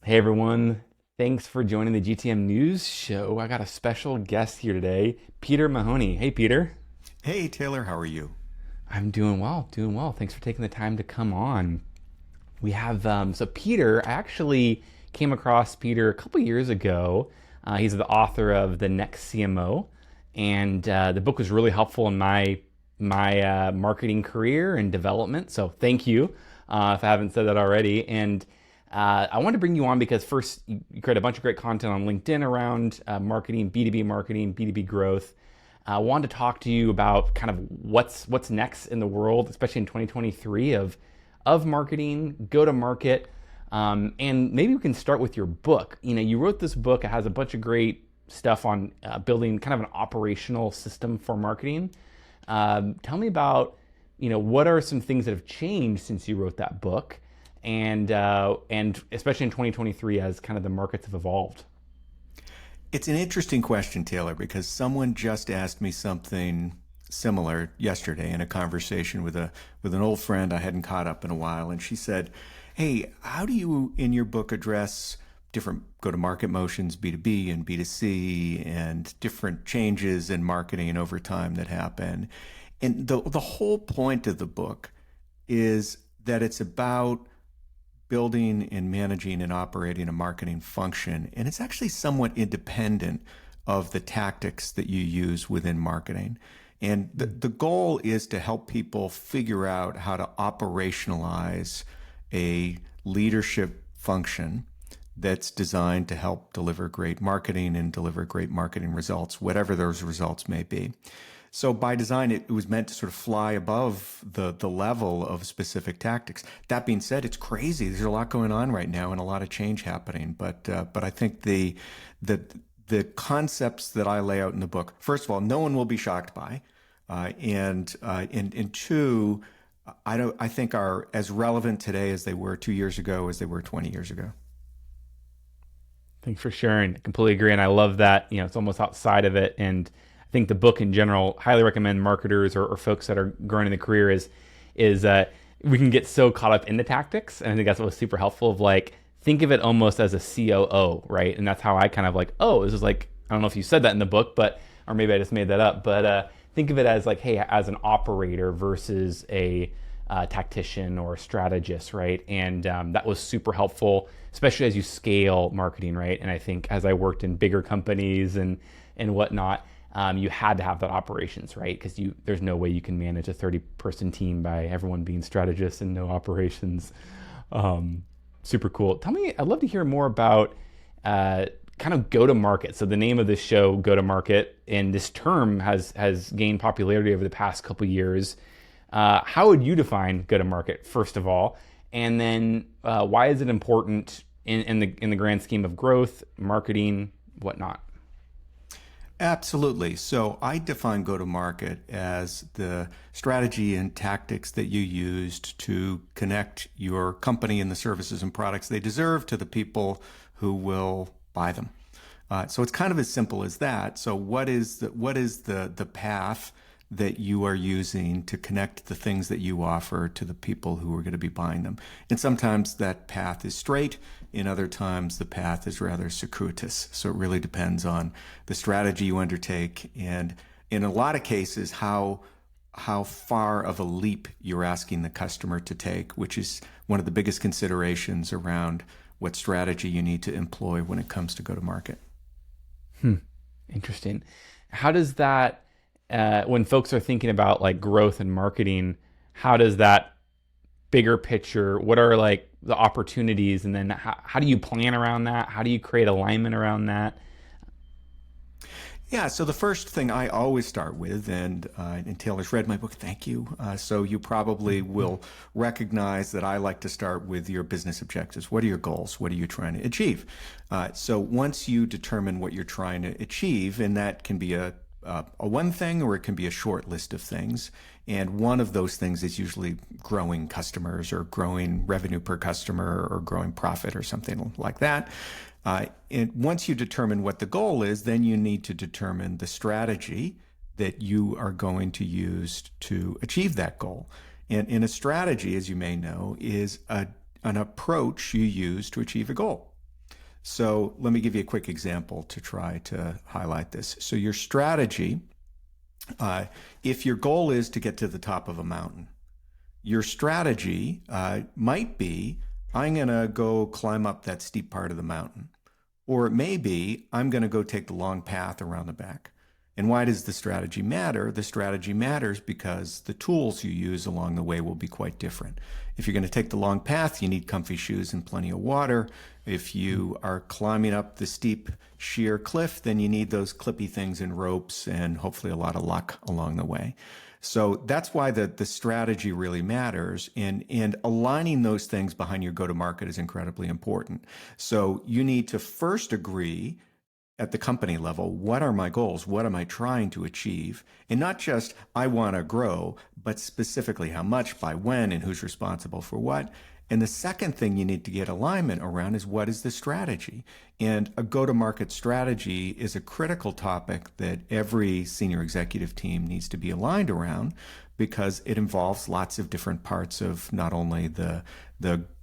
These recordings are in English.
Hey everyone, thanks for joining the GTM News Show. I got a special guest here today, Peter Mahoney. Hey Peter. Hey Taylor, how are you? I'm doing well, doing well. Thanks for taking the time to come on. We have so Peter. I actually came across Peter a couple years ago. He's the author of the Next CMO, and the book was really helpful in my marketing career and development. So thank you if I haven't said that already. And I wanted to bring you on because first you create a bunch of great content on LinkedIn around marketing, B2B growth. I wanted to talk to you about kind of what's next in the world, especially in 2023 of marketing, go to market, and maybe we can start with your book. You know, you wrote this book. It has a bunch of great stuff on building kind of an operational system for marketing. Tell me about, what are some things that have changed since you wrote that book, and especially in 2023 as kind of the markets have evolved. It's an interesting question, Taylor, because someone just asked me something similar yesterday in a conversation with an old friend I hadn't caught up in a while, and she said, "Hey, how do you in your book address different go-to-market motions, B2B and B2C, and different changes in marketing over time that happen?" And the whole point of the book is that it's about building and managing and operating a marketing function. And it's actually somewhat independent of the tactics that you use within marketing. And the goal is to help people figure out how to operationalize a leadership function that's designed to help deliver great marketing and deliver great marketing results, whatever those results may be. So by design, it was meant to sort of fly above the level of specific tactics. That being said, it's crazy. There's a lot going on right now and a lot of change happening. But I think the concepts that I lay out in the book, first of all, no one will be shocked by, and two, I think are as relevant today as they were 2 years ago as they were 20 years ago. Thanks for sharing. I completely agree, and I love that. It's almost outside of it, and I think the book in general highly recommend marketers or folks that are growing in the career is we can get so caught up in the tactics, and I think that's what was super helpful. Of like think of it almost as a COO, right? And that's how I kind of like, oh, this is like, I don't know if you said that in the book, but or maybe I just made that up, but think of it as like, hey, as an operator versus a tactician or a strategist, right? And that was super helpful, especially as you scale marketing, right? And I think as I worked in bigger companies and whatnot, you had to have that operations, right? Because there's no way you can manage a 30-person team by everyone being strategists and no operations. Super cool. Tell me, I'd love to hear more about kind of go to market. So the name of this show, go to market, and this term has gained popularity over the past couple of years. How would you define go to market, first of all, and then why is it important in the grand scheme of growth, marketing, whatnot? Absolutely. So I define go to market as the strategy and tactics that you used to connect your company and the services and products they deserve to the people who will buy them. So it's kind of as simple as that. So what is the path that you are using to connect the things that you offer to the people who are going to be buying them? And sometimes that path is straight. In other times, the path is rather circuitous. So it really depends on the strategy you undertake, and in a lot of cases, how far of a leap you're asking the customer to take, which is one of the biggest considerations around what strategy you need to employ when it comes to go to market. Interesting. How does that, when folks are thinking about like growth and marketing, how does that bigger picture, what are like the opportunities, and then how do you plan around that? How do you create alignment around that? Yeah, so the first thing I always start with, and Taylor's read my book, thank you. So you probably will recognize that I like to start with your business objectives. What are your goals? What are you trying to achieve? So once you determine what you're trying to achieve, and that can be a one thing or it can be a short list of things. And one of those things is usually growing customers or growing revenue per customer or growing profit or something like that. And once you determine what the goal is, then you need to determine the strategy that you are going to use to achieve that goal. And in a strategy, as you may know, is an approach you use to achieve a goal. So let me give you a quick example to try to highlight this. So your strategy, if your goal is to get to the top of a mountain, your strategy might be, I'm going to go climb up that steep part of the mountain. Or it may be, I'm going to go take the long path around the back. And why does the strategy matter? The strategy matters because the tools you use along the way will be quite different. If you're going to take the long path, you need comfy shoes and plenty of water. If you are climbing up the steep, sheer cliff, then you need those clippy things and ropes and hopefully a lot of luck along the way. So that's why the strategy really matters, and aligning those things behind your go-to-market is incredibly important. So you need to first agree at the company level, what are my goals? What am I trying to achieve? And not just, I want to grow, but specifically how much, by when, and who's responsible for what. And the second thing you need to get alignment around is, what is the strategy? And a go-to-market strategy is a critical topic that every senior executive team needs to be aligned around, because it involves lots of different parts of not only the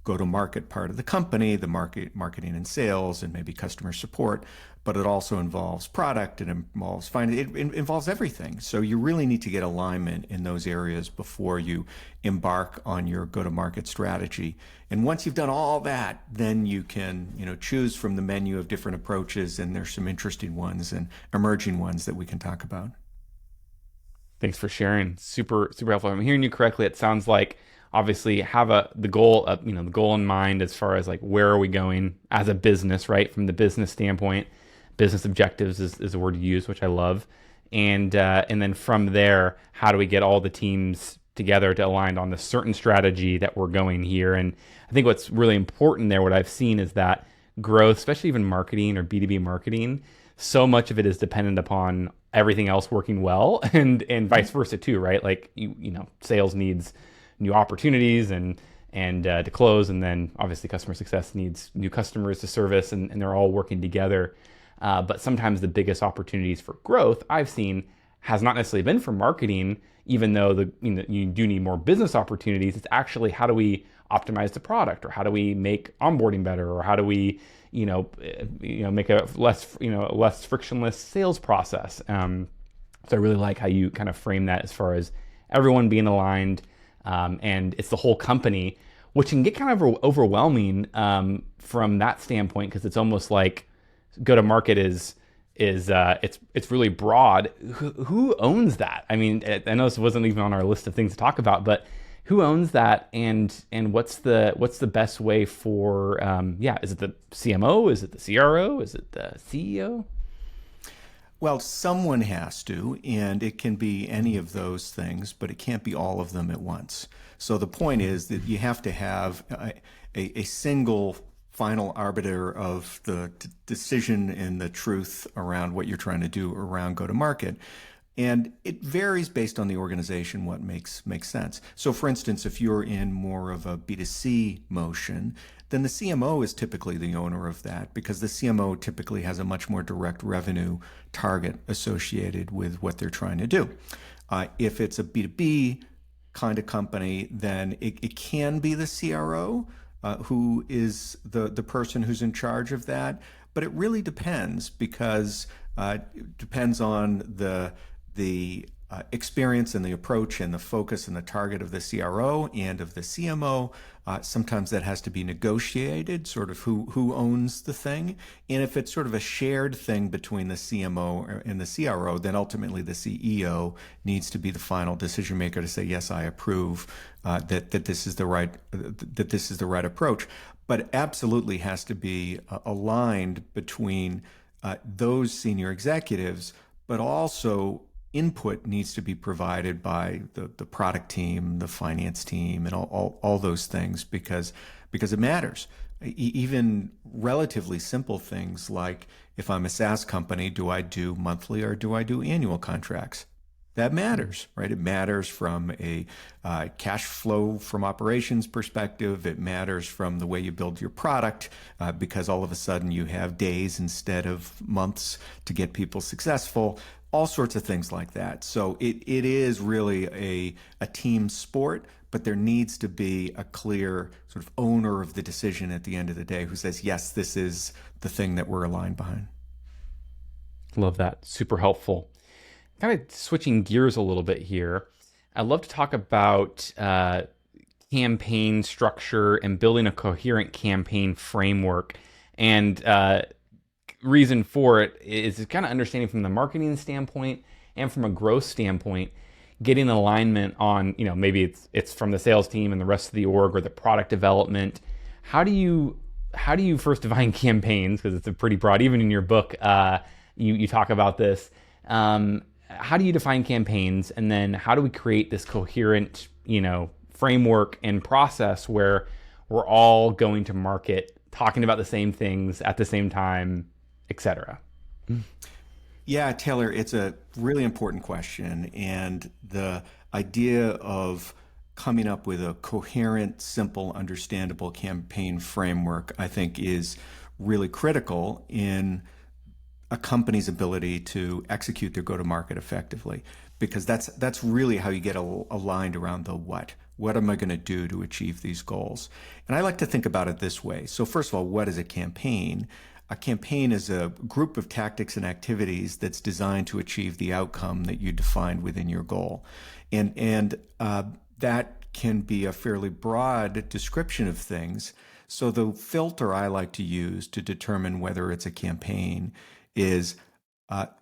go-to-market part of the company, the marketing and sales, and maybe customer support, but it also involves product, it involves finance, it involves everything. So you really need to get alignment in those areas before you embark on your go-to-market strategy. And once you've done all that, then you can, choose from the menu of different approaches, and there's some interesting ones and emerging ones that we can talk about. Thanks for sharing. Super, super helpful. If I'm hearing you correctly, it sounds like obviously have the goal in mind as far as like where are we going as a business, right? From the business standpoint, business objectives is the word you use, which I love. And then from there, how do we get all the teams together to align on the certain strategy that we're going here? And I think what's really important there, what I've seen is that growth, especially even marketing or B2B marketing, so much of it is dependent upon everything else working well, and vice versa too, right? Like sales needs new opportunities and to close, and then obviously customer success needs new customers to service, and they're all working together. But sometimes the biggest opportunities for growth I've seen has not necessarily been for marketing, even though you do need more business opportunities. It's actually, how do we optimize the product, or how do we make onboarding better, or how do we make a less frictionless sales process. So I really like how you kind of frame that as far as everyone being aligned, and it's the whole company, which can get kind of overwhelming from that standpoint, because it's almost like go-to-market is it's really broad. Who owns that? I mean, I know this wasn't even on our list of things to talk about, but who owns that, and what's the best way for is it the CMO? Is it the CRO? Is it the CEO? Well, someone has to, and it can be any of those things, but it can't be all of them at once. So the point is that you have to have a single final arbiter of the decision and the truth around what you're trying to do around go-to-market. And it varies based on the organization, what makes sense. So for instance, if you're in more of a B2C motion, then the CMO is typically the owner of that, because the CMO typically has a much more direct revenue target associated with what they're trying to do. If it's a B2B kind of company, then it can be the CRO who is the person who's in charge of that. But it really depends, because it depends on the experience and the approach and the focus and the target of the CRO and of the CMO. Sometimes that has to be negotiated, sort of who owns the thing. And if it's sort of a shared thing between the CMO and the CRO, then ultimately the CEO needs to be the final decision maker to say, yes, I approve that this is the right approach. But absolutely has to be aligned between those senior executives, but also input needs to be provided by the product team, the finance team, and all those things, because it matters. Even relatively simple things like, if I'm a SaaS company, do I do monthly or do I do annual contracts? That matters, right? It matters from a cash flow from operations perspective. It matters from the way you build your product, because all of a sudden you have days instead of months to get people successful. All sorts of things like that. So it is really a team sport, but there needs to be a clear sort of owner of the decision at the end of the day who says, yes, this is the thing that we're aligned behind. Love that. Super helpful. Kind of switching gears a little bit here. I'd love to talk about campaign structure and building a coherent campaign framework. And reason for it is kind of understanding from the marketing standpoint and from a growth standpoint, getting alignment on, maybe it's from the sales team and the rest of the org or the product development. How do you first define campaigns? Because it's a pretty broad, even in your book, you talk about this. How do you define campaigns? And then how do we create this coherent, framework and process where we're all going to market, talking about the same things at the same time, etc.? Yeah, Taylor, it's a really important question. And the idea of coming up with a coherent, simple, understandable campaign framework, I think, is really critical in a company's ability to execute their go-to-market effectively, because that's really how you get aligned around the what. What am I going to do to achieve these goals? And I like to think about it this way. So first of all, what is a campaign? A campaign is a group of tactics and activities that's designed to achieve the outcome that you defined within your goal. And that can be a fairly broad description of things. So the filter I like to use to determine whether it's a campaign is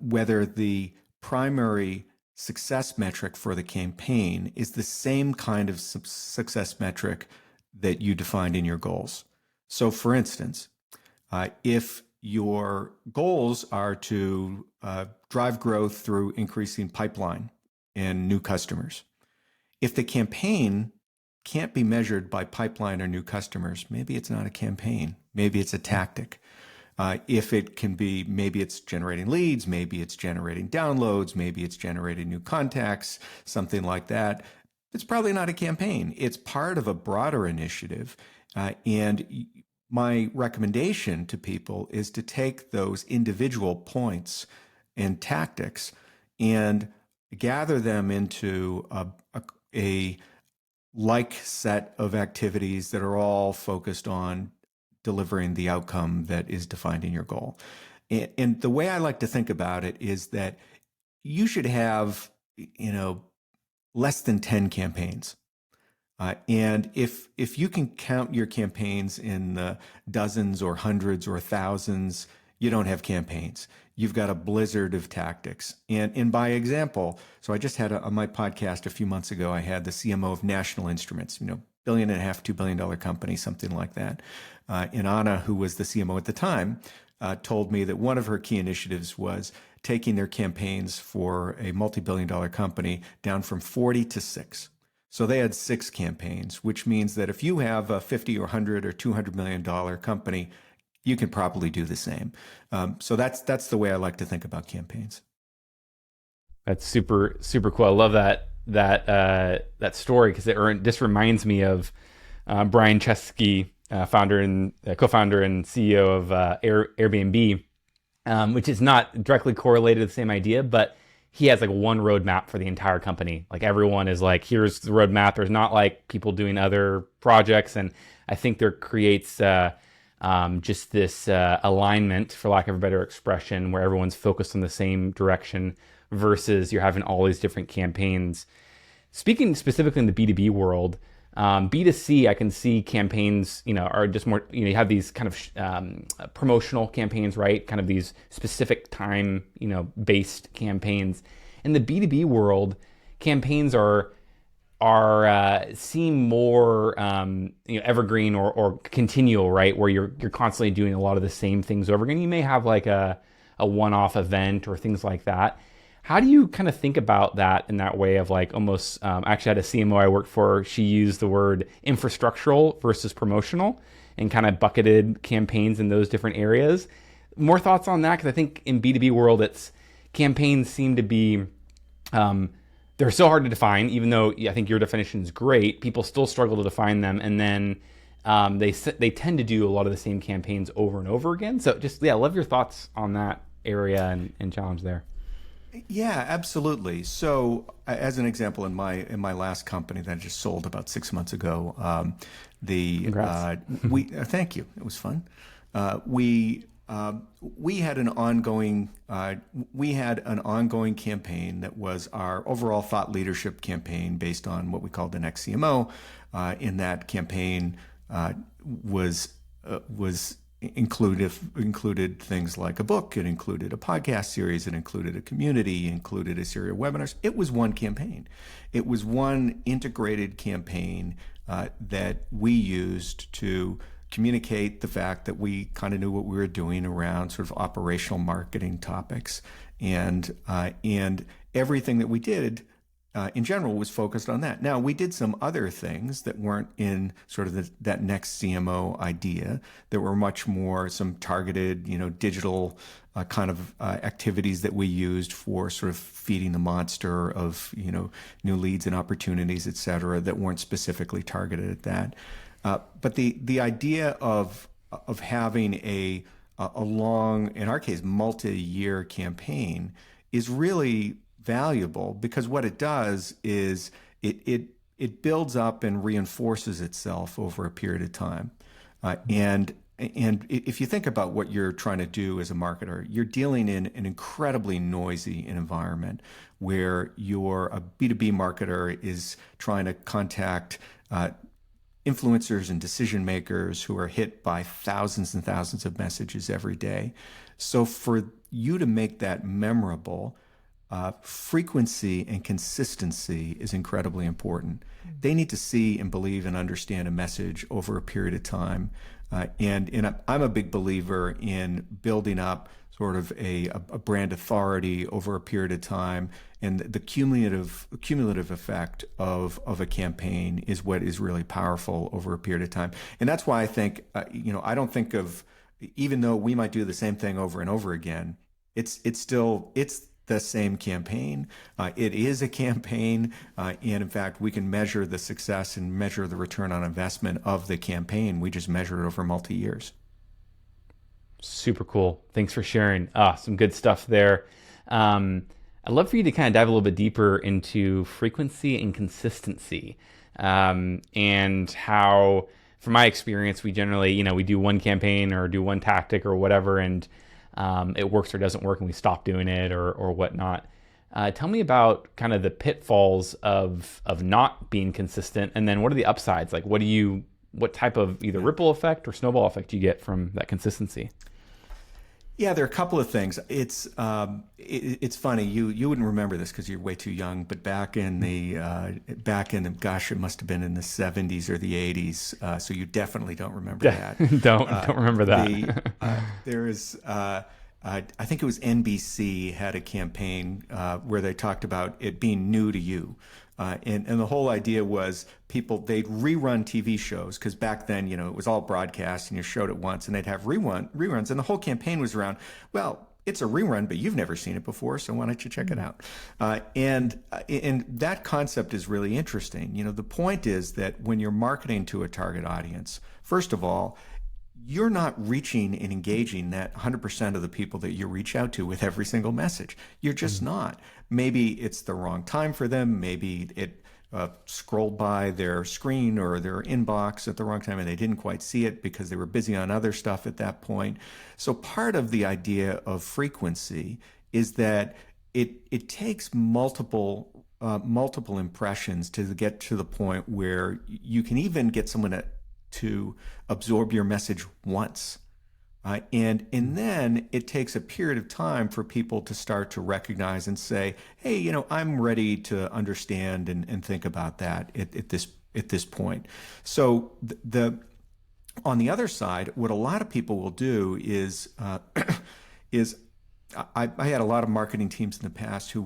whether the primary success metric for the campaign is the same kind of success metric that you defined in your goals. So for instance, if your goals are to drive growth through increasing pipeline and new customers, if the campaign can't be measured by pipeline or new customers, maybe it's not a campaign, maybe it's a tactic. If it can be, maybe it's generating leads, maybe it's generating downloads, maybe it's generating new contacts, something like that. It's probably not a campaign. It's part of a broader initiative. And my recommendation to people is to take those individual points and tactics and gather them into a like set of activities that are all focused on delivering the outcome that is defined in your goal. And the way I like to think about it is that you should have, less than 10 campaigns. And if you can count your campaigns in the dozens or hundreds or thousands, you don't have campaigns. You've got a blizzard of tactics. And by example, so I just had on my podcast a few months ago, I had the CMO of National Instruments, $1.5 billion, $2 billion company, something like that. And Anna, who was the CMO at the time, told me that one of her key initiatives was taking their campaigns for a multi-billion-dollar company down from 40 to 6. So they had 6 campaigns, which means that if you have a 50 or 100 or $200 million company, you can probably do the same. So that's the way I like to think about campaigns. That's super, super cool. I love that story, because this reminds me of Brian Chesky, co-founder and CEO of Airbnb, which is not directly correlated to the same idea, but he has like one roadmap for the entire company. Like everyone is like, here's the roadmap. There's not like people doing other projects. And I think there creates just this alignment, for lack of a better expression, where everyone's focused on the same direction versus you're having all these different campaigns. Speaking specifically in the B2B world, B2C, I can see campaigns, are just more, you have these kind of promotional campaigns, right? Kind of these specific time, based campaigns. In the B2B world, campaigns seem more, evergreen or continual, right? Where you're constantly doing a lot of the same things over again. You may have like a one-off event or things like that. How do you kind of think about that in that way of like almost, actually I had a CMO I worked for, she used the word infrastructural versus promotional and kind of bucketed campaigns in those different areas. More thoughts on that? Because I think in B2B world, campaigns seem to be, they're so hard to define, even though I think your definition is great. People still struggle to define them. And then they tend to do a lot of the same campaigns over and over again. So just, I love your thoughts on that area and challenge there. Yeah, absolutely. So, as an example, in my last company that I just sold about 6 months ago, the Congrats. we thank you. It was fun. We had an ongoing campaign that was our overall thought leadership campaign based on what we called the Next CMO. In that campaign was included things like a book. It included a podcast series. It included a community. It included a series of webinars. It was one campaign. It was one integrated campaign that we used to communicate the fact that we kind of knew what we were doing around sort of operational marketing topics, and everything that we did in general was focused on that. Now, we did some other things that weren't in sort of that next CMO idea, that were much more some targeted, digital kind of activities that we used for sort of feeding the monster of, new leads and opportunities, et cetera, that weren't specifically targeted at that. But the idea of having a long, in our case, multi-year campaign is really valuable, because what it does is it builds up and reinforces itself over a period of time. And if you think about what you're trying to do as a marketer, you're dealing in an incredibly noisy environment where you're a B2B marketer is trying to contact influencers and decision makers who are hit by thousands and thousands of messages every day. So for you to make that memorable, frequency and consistency is incredibly important. They need to see and believe and understand a message over a period of time. And I'm a big believer in building up sort of a brand authority over a period of time. And the cumulative effect of a campaign is what is really powerful over a period of time. And that's why I think, I don't think of, even though we might do the same thing over and over again, it's the same campaign. It is a campaign, and in fact, we can measure the success and measure the return on investment of the campaign. We just measure it over multi-years. Super cool. Thanks for sharing. Some good stuff there. I'd love for you to kind of dive a little bit deeper into frequency and consistency, and how, from my experience, we generally, we do one campaign or do one tactic or whatever, and it works or doesn't work, and we stop doing it or whatnot. Tell me about kind of the pitfalls of not being consistent, and then what are the upsides? Like, what type of either ripple effect or snowball effect do you get from that consistency? Yeah, there are a couple of things. It's funny. You wouldn't remember this because you're way too young. But back in the gosh, it must have been in the 70s or the 80s. So you definitely don't remember that. Don't remember that. There is. I think it was NBC had a campaign where they talked about it being new to you. And the whole idea was they'd rerun TV shows, because back then, it was all broadcast and you showed it once, and they'd have reruns. And the whole campaign was around, well, it's a rerun, but you've never seen it before, so why don't you check it out? And that concept is really interesting. The point is that when you're marketing to a target audience, first of all, you're not reaching and engaging that 100% of the people that you reach out to with every single message. You're just not. Maybe it's the wrong time for them. Maybe it scrolled by their screen or their inbox at the wrong time and they didn't quite see it because they were busy on other stuff at that point. So part of the idea of frequency is that it takes multiple impressions to get to the point where you can even get someone to absorb your message once. And then it takes a period of time for people to start to recognize and say, hey, I'm ready to understand and think about that at this point. So on the other side, what a lot of people will do is I had a lot of marketing teams in the past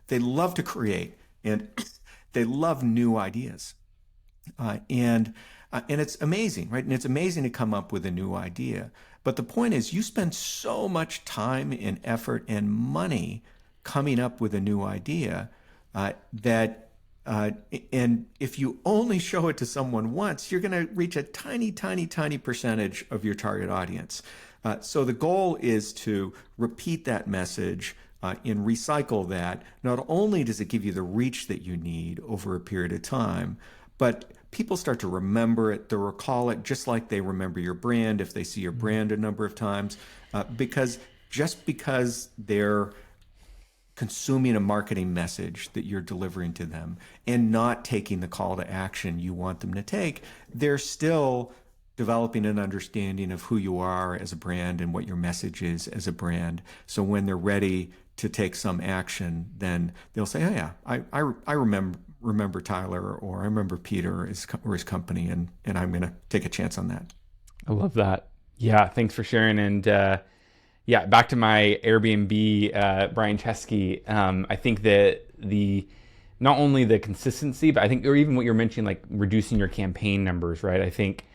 they love to create, and they love new ideas. And it's amazing, right? And it's amazing to come up with a new idea. But the point is, you spend so much time and effort and money coming up with a new idea and if you only show it to someone once, you're going to reach a tiny, tiny, tiny percentage of your target audience. So the goal is to repeat that message and recycle that, not only does it give you the reach that you need over a period of time, but people start to remember it, to recall it, just like they remember your brand if they see your brand a number of times, because just because they're consuming a marketing message that you're delivering to them and not taking the call to action you want them to take, they're still developing an understanding of who you are as a brand and what your message is as a brand. So when they're ready to take some action, then they'll say, "Oh yeah, I remember Tyler, or I remember Peter or his company, and I'm going to take a chance on that." I love that. Yeah, thanks for sharing. And yeah, back to my Airbnb, Brian Chesky. I think that the not only the consistency, but I think, or even what you're mentioning, like reducing your campaign numbers, right? I think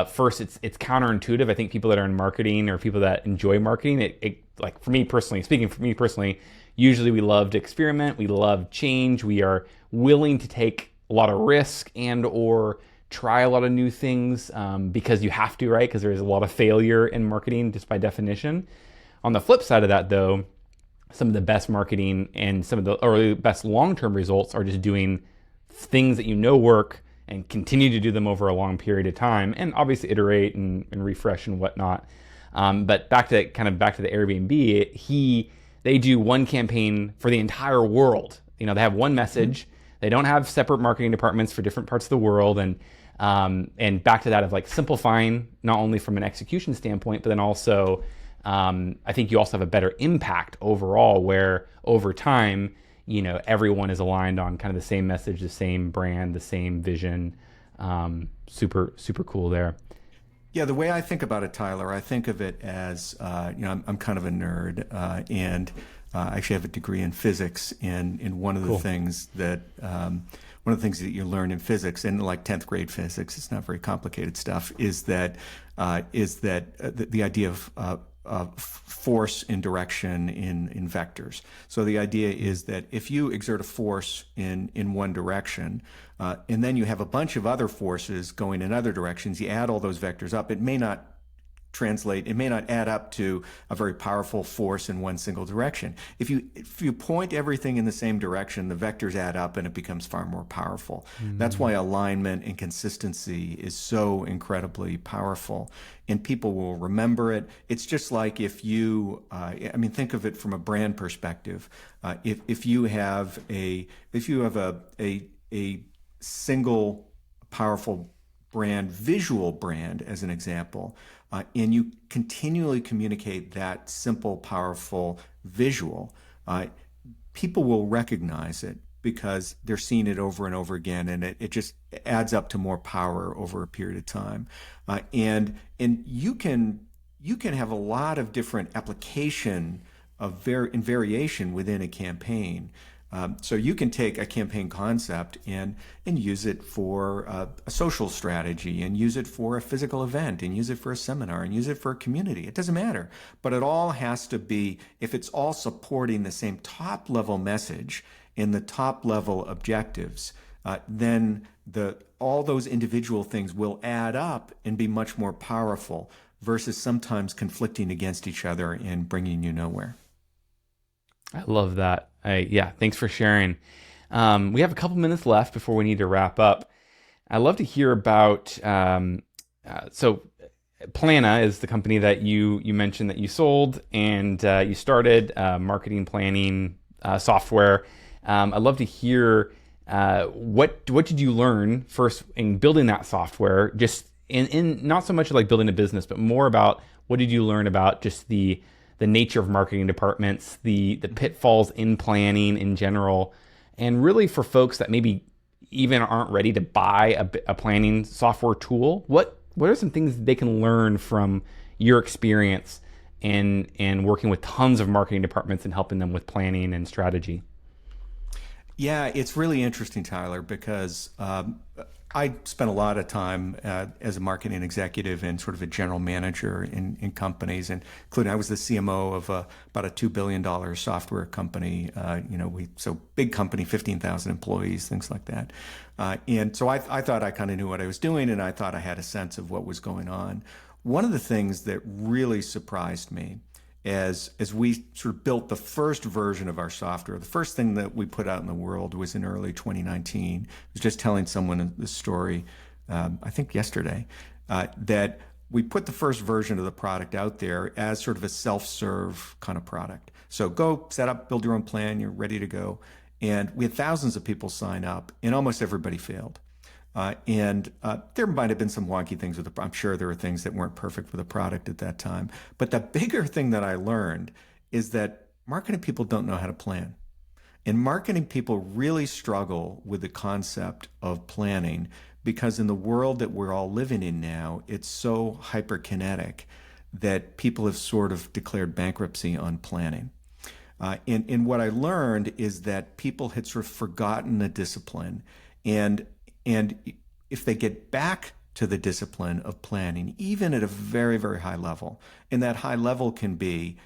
first, it's counterintuitive. I think people that are in marketing or people that enjoy marketing, it like for me personally, speaking for me personally, usually we love to experiment, we love change, we are willing to take a lot of risk and or try a lot of new things because you have to, right? Because there's a lot of failure in marketing just by definition. On the flip side of that, though, some of the best marketing and some of the or best long-term results are just doing things that you know work and continue to do them over a long period of time, and obviously iterate and refresh and whatnot. But back to the Airbnb, they do one campaign for the entire world. You know, they have one message. They don't have separate marketing departments for different parts of the world, and back to that of like simplifying not only from an execution standpoint, but then also I think you also have a better impact overall, where over time, you know, everyone is aligned on kind of the same message, the same brand, the same vision. Super cool there. Yeah, the way I think about it, Tyler, I think of it as, I'm kind of a nerd, and I actually have a degree in physics. And one of the Cool. things that you learn in physics, and like 10th grade physics, it's not very complicated stuff, is that the idea of force and direction in vectors. So the idea is that if you exert a force in one direction, and then you have a bunch of other forces going in other directions, you add all those vectors up, it may not add up to a very powerful force in one single direction. If you point everything in the same direction, the vectors add up and it becomes far more powerful. That's why alignment and consistency is so incredibly powerful, and people will remember it. It's just like if you, think of it from a brand perspective. If you have a single powerful brand, visual brand as an example, and you continually communicate that simple, powerful visual, people will recognize it because they're seeing it over and over again, and it just adds up to more power over a period of time. And you can have a lot of different application in variation within a campaign. So you can take a campaign concept and use it for a social strategy, and use it for a physical event, and use it for a seminar, and use it for a community. It doesn't matter. But it all has to be, if it's all supporting the same top level message and the top level objectives, then all those individual things will add up and be much more powerful versus sometimes conflicting against each other and bringing you nowhere. I love that. Thanks for sharing. We have a couple minutes left before we need to wrap up. I'd love to hear about, so Plana is the company that you mentioned that you sold, and you started marketing planning software. I'd love to hear what did you learn first in building that software, just in not so much like building a business, but more about what did you learn about just the nature of marketing departments, the pitfalls in planning in general, and really for folks that maybe even aren't ready to buy a planning software tool, what are some things they can learn from your experience and working with tons of marketing departments and helping them with planning and strategy? Yeah, it's really interesting, Tyler, because I spent a lot of time as a marketing executive and sort of a general manager in companies, and including I was the CMO of about a $2 billion software company. So big company, 15,000 employees, things like that. And so I thought I kind of knew what I was doing, and I thought I had a sense of what was going on. One of the things that really surprised me as we sort of built the first version of our software. The first thing that we put out in the world was in early 2019. I was just telling someone this story, I think yesterday, that we put the first version of the product out there as sort of a self-serve kind of product. So go set up, build your own plan, you're ready to go. And we had thousands of people sign up, and almost everybody failed. And there might have been some wonky things with the, I'm sure there were things that weren't perfect with the product at that time. But the bigger thing that I learned is that marketing people don't know how to plan. And marketing people really struggle with the concept of planning because in the world that we're all living in now, it's so hyperkinetic that people have sort of declared bankruptcy on planning. And what I learned is that people had sort of forgotten the discipline. And if they get back to the discipline of planning, even at a very, very high level, and that high level can be,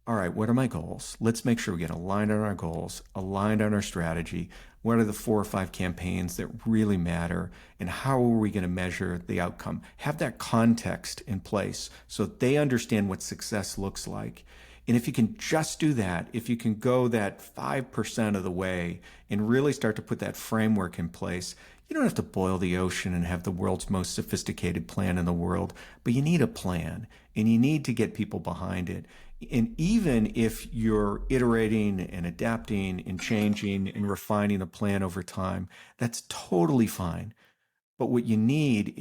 all right, what are my goals? Let's make sure we get aligned on our goals, aligned on our strategy. What are the 4 or 5 campaigns that really matter? And how are we going to measure the outcome? Have that context in place so that they understand what success looks like. And if you can just do that, if you can go that 5% of the way and really start to put that framework in place, you don't have to boil the ocean and have the world's most sophisticated plan in the world, but you need a plan and you need to get people behind it. And even if you're iterating and adapting and changing and refining the plan over time, that's totally fine. But what you need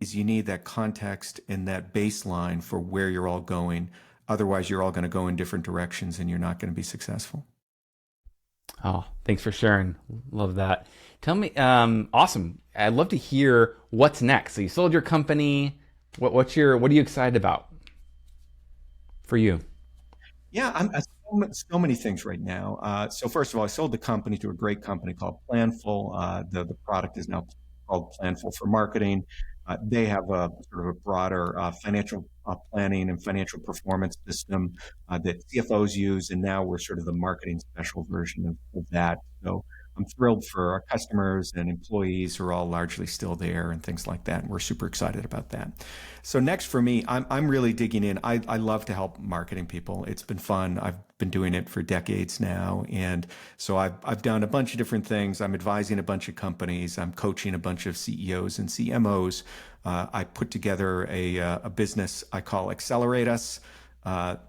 that context and that baseline for where you're all going. Otherwise, you're all going to go in different directions and you're not going to be successful. Oh, thanks for sharing. Love that. Tell me, awesome. I'd love to hear what's next. So you sold your company. What are you excited about for you? Yeah, so many things right now. So first of all, I sold the company to a great company called Planful. The product is now called Planful for Marketing. They have a sort of a broader financial planning and financial performance system that CFOs use, and now we're sort of the marketing special version of that. So I'm thrilled for our customers and employees who are all largely still there and things like that. And we're super excited about that. So next for me, I'm really digging in. I love to help marketing people. It's been fun. I've been doing it for decades now. And so I've done a bunch of different things. I'm advising a bunch of companies. I'm coaching a bunch of CEOs and CMOs. I put together a business I call Accelerate Us,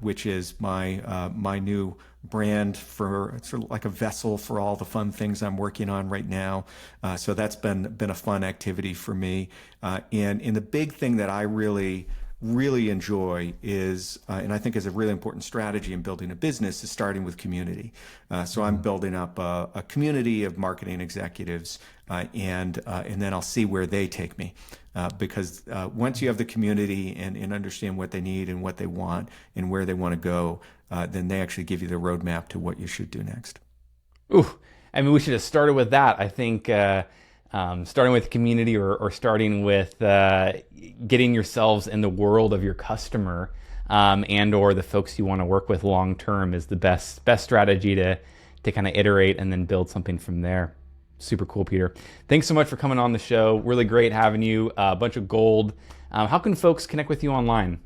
which is my new brand for sort of like a vessel for all the fun things I'm working on right now. So that's been a fun activity for me. And the big thing that I really enjoy is, and I think is a really important strategy in building a business, is starting with community. So I'm building up a community of marketing executives, and then I'll see where they take me. Because once you have the community and understand what they need and what they want and where they want to go, then they actually give you the roadmap to what you should do next. Ooh, I mean, we should have started with that. I think starting with community or starting with getting yourselves in the world of your customer and or the folks you want to work with long term is the best strategy to kind of iterate and then build something from there. Super cool, Peter. Thanks so much for coming on the show. Really great having you. A bunch of gold. How can folks connect with you online?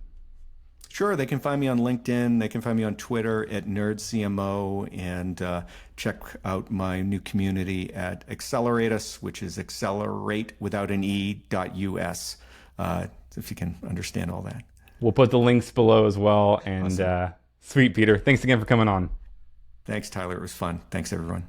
Sure, they can find me on LinkedIn. They can find me on Twitter at NerdCMO, and check out my new community at Accelerate Us, which is accelerate without an e.us. If you can understand all that. We'll put the links below as well. And Awesome. sweet, Peter. Thanks again for coming on. Thanks, Tyler. It was fun. Thanks, everyone.